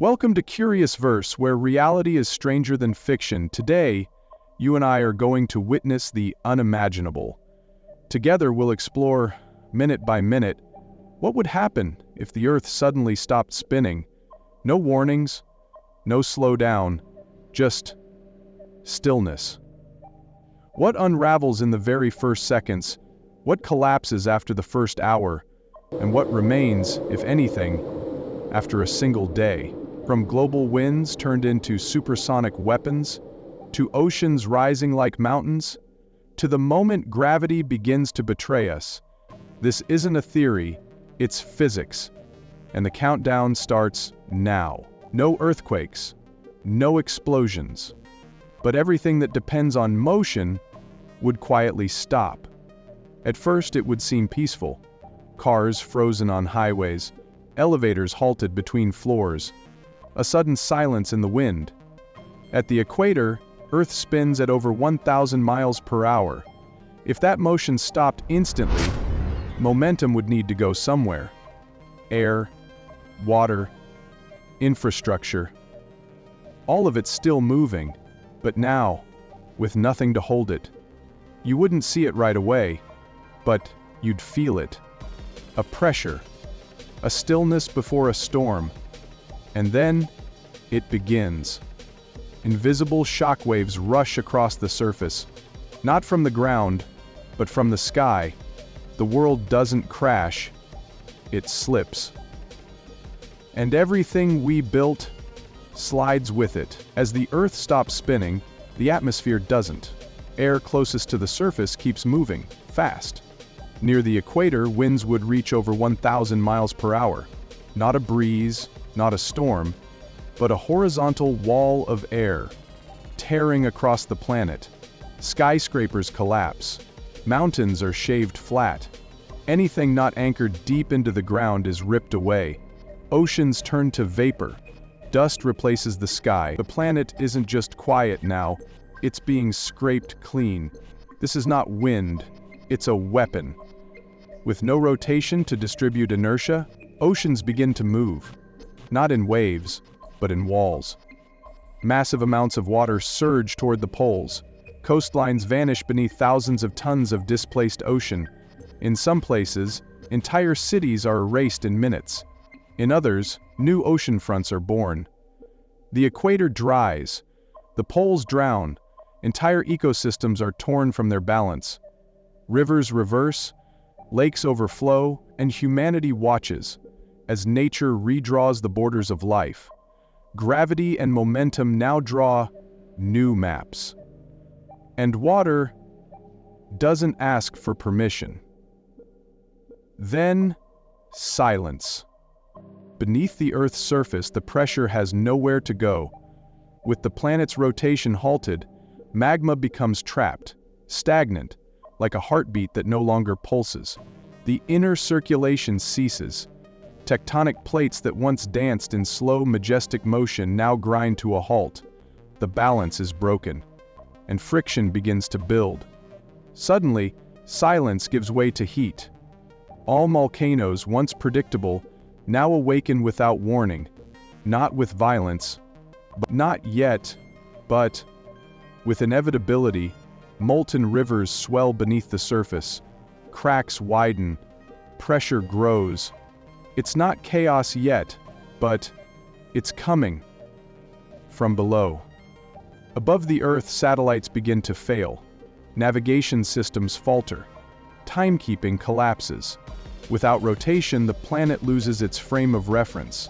Welcome to Curiousverse, where reality is stranger than fiction. Today, you and I are going to witness the unimaginable. Together, we'll explore, minute by minute, what would happen if the Earth suddenly stopped spinning. No warnings, no slowdown, just stillness. What unravels in the very first seconds? What collapses after the first hour? And what remains, if anything, after a single day? From global winds turned into supersonic weapons, to oceans rising like mountains, to the moment gravity begins to betray us. This isn't a theory, it's physics. And the countdown starts now. No earthquakes, no explosions. But everything that depends on motion would quietly stop. At first it would seem peaceful. Cars frozen on highways, elevators halted between floors, a sudden silence in the wind. At the equator, Earth spins at over 1,000 miles per hour. If that motion stopped instantly, momentum would need to go somewhere. Air, water, infrastructure. All of it's still moving, but now, with nothing to hold it. You wouldn't see it right away, but you'd feel it. A pressure, a stillness before a storm. And then, it begins. Invisible shockwaves rush across the surface, not from the ground, but from the sky. The world doesn't crash, it slips. And everything we built slides with it. As the Earth stops spinning, the atmosphere doesn't. Air closest to the surface keeps moving, fast. Near the equator, winds would reach over 1,000 miles per hour. Not a breeze, not a storm, but a horizontal wall of air, tearing across the planet. Skyscrapers collapse. Mountains are shaved flat. Anything not anchored deep into the ground is ripped away. Oceans turn to vapor. Dust replaces the sky. The planet isn't just quiet now, it's being scraped clean. This is not wind, it's a weapon. With no rotation to distribute inertia, oceans begin to move. Not in waves, but in walls. Massive amounts of water surge toward the poles. Coastlines vanish beneath thousands of tons of displaced ocean. In some places, entire cities are erased in minutes. In others, new ocean fronts are born. The equator dries. The poles drown. Entire ecosystems are torn from their balance. Rivers reverse, lakes overflow, and humanity watches as nature redraws the borders of life. Gravity and momentum now draw new maps. And water doesn't ask for permission. Then, silence. Beneath the Earth's surface, the pressure has nowhere to go. With the planet's rotation halted, magma becomes trapped, stagnant, like a heartbeat that no longer pulses. The inner circulation ceases. Tectonic plates that once danced in slow, majestic motion now grind to a halt. The balance is broken, and friction begins to build. Suddenly, silence gives way to heat. All volcanoes, once predictable, now awaken without warning, not with violence, but not yet, but with inevitability. Molten rivers swell beneath the surface, cracks widen, pressure grows. It's not chaos yet, but it's coming from below. Above the Earth, satellites begin to fail. Navigation systems falter. Timekeeping collapses. Without rotation, the planet loses its frame of reference.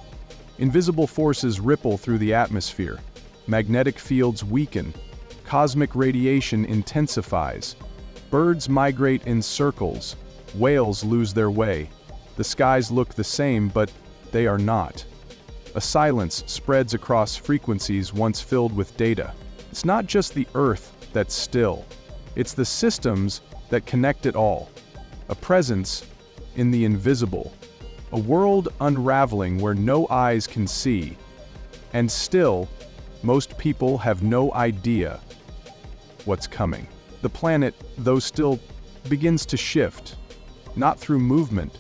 Invisible forces ripple through the atmosphere. Magnetic fields weaken. Cosmic radiation intensifies. Birds migrate in circles. Whales lose their way. The skies look the same, but they are not. A silence spreads across frequencies once filled with data. It's not just the Earth that's still. It's the systems that connect it all. A presence in the invisible. A world unraveling where no eyes can see. And still, most people have no idea what's coming. The planet, though, still begins to shift, not through movement,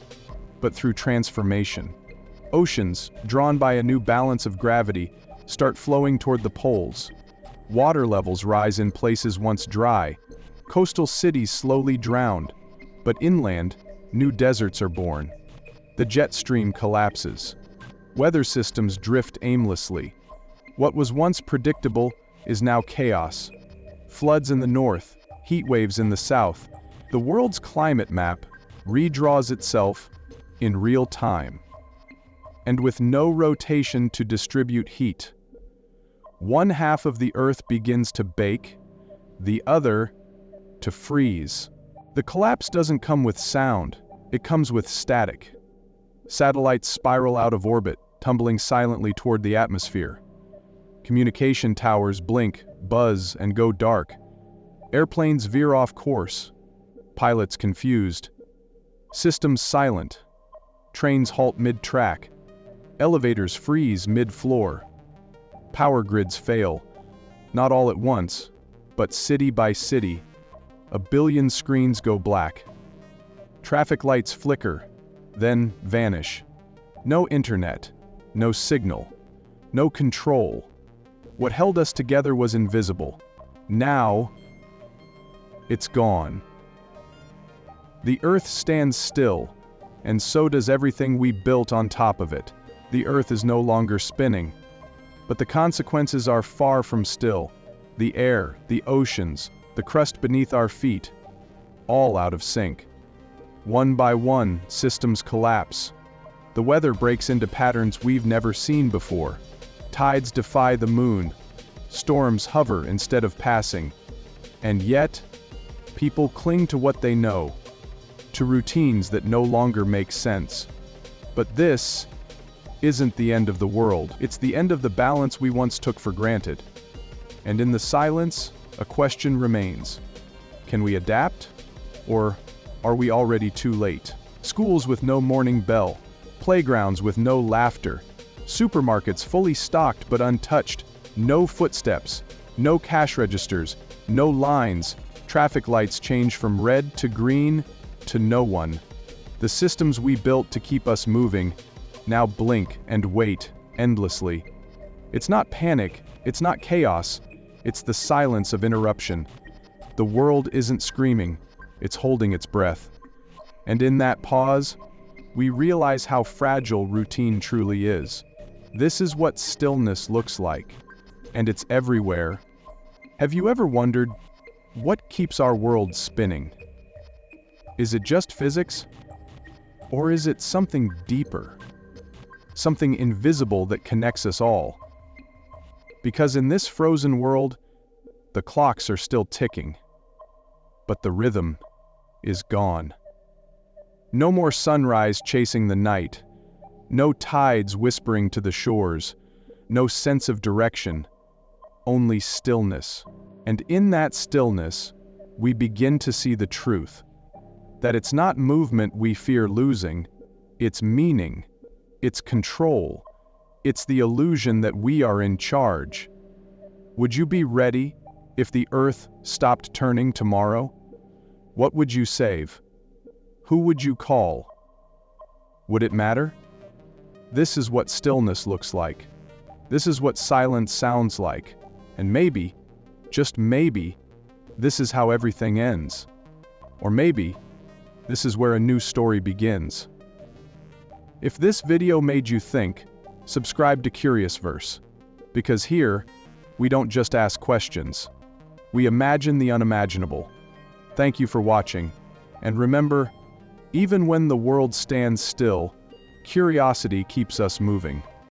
but through transformation. Oceans, drawn by a new balance of gravity, start flowing toward the poles. Water levels rise in places once dry. Coastal cities slowly drowned. But inland, new deserts are born. The jet stream collapses. Weather systems drift aimlessly. What was once predictable is now chaos. Floods in the north, heat waves in the south. The world's climate map redraws itself in real time. And with no rotation to distribute heat. One half of the Earth begins to bake, the other to freeze. The collapse doesn't come with sound, it comes with static. Satellites spiral out of orbit, tumbling silently toward the atmosphere. Communication towers blink, buzz, and go dark. Airplanes veer off course. Pilots confused. Systems silent. Trains halt mid-track. Elevators freeze mid-floor. Power grids fail. Not all at once, but city by city. 1 billion screens go black. Traffic lights flicker, then vanish. No internet, no signal, no control. What held us together was invisible. Now, it's gone. The Earth stands still, and so does everything we built on top of it. The Earth is no longer spinning. But the consequences are far from still. The air, the oceans, the crust beneath our feet, all out of sync. One by one, systems collapse. The weather breaks into patterns we've never seen before. Tides defy the moon. Storms hover instead of passing. And yet, people cling to what they know, to routines that no longer make sense. But this isn't the end of the world. It's the end of the balance we once took for granted. And in the silence, a question remains. Can we adapt? Or are we already too late? Schools with no morning bell, playgrounds with no laughter, supermarkets fully stocked but untouched, no footsteps, no cash registers, no lines, traffic lights change from red to green to no one. The systems we built to keep us moving now blink and wait endlessly. It's not panic, it's not chaos, it's the silence of interruption. The world isn't screaming, it's holding its breath. And in that pause, we realize how fragile routine truly is. This is what stillness looks like, and it's everywhere. Have you ever wondered, what keeps our world spinning? Is it just physics? Or is it something deeper? Something invisible that connects us all? Because in this frozen world, the clocks are still ticking, but the rhythm is gone. No more sunrise chasing the night, no tides whispering to the shores, no sense of direction, only stillness. And in that stillness, we begin to see the truth, that it's not movement we fear losing, it's meaning, it's control, it's the illusion that we are in charge. Would you be ready if the Earth stopped turning tomorrow? What would you save? Who would you call? Would it matter? This is what stillness looks like. This is what silence sounds like. And maybe, just maybe, this is how everything ends. Or maybe, this is where a new story begins. If this video made you think, subscribe to Curiousverse. Because here, we don't just ask questions. We imagine the unimaginable. Thank you for watching. And remember, even when the world stands still, curiosity keeps us moving.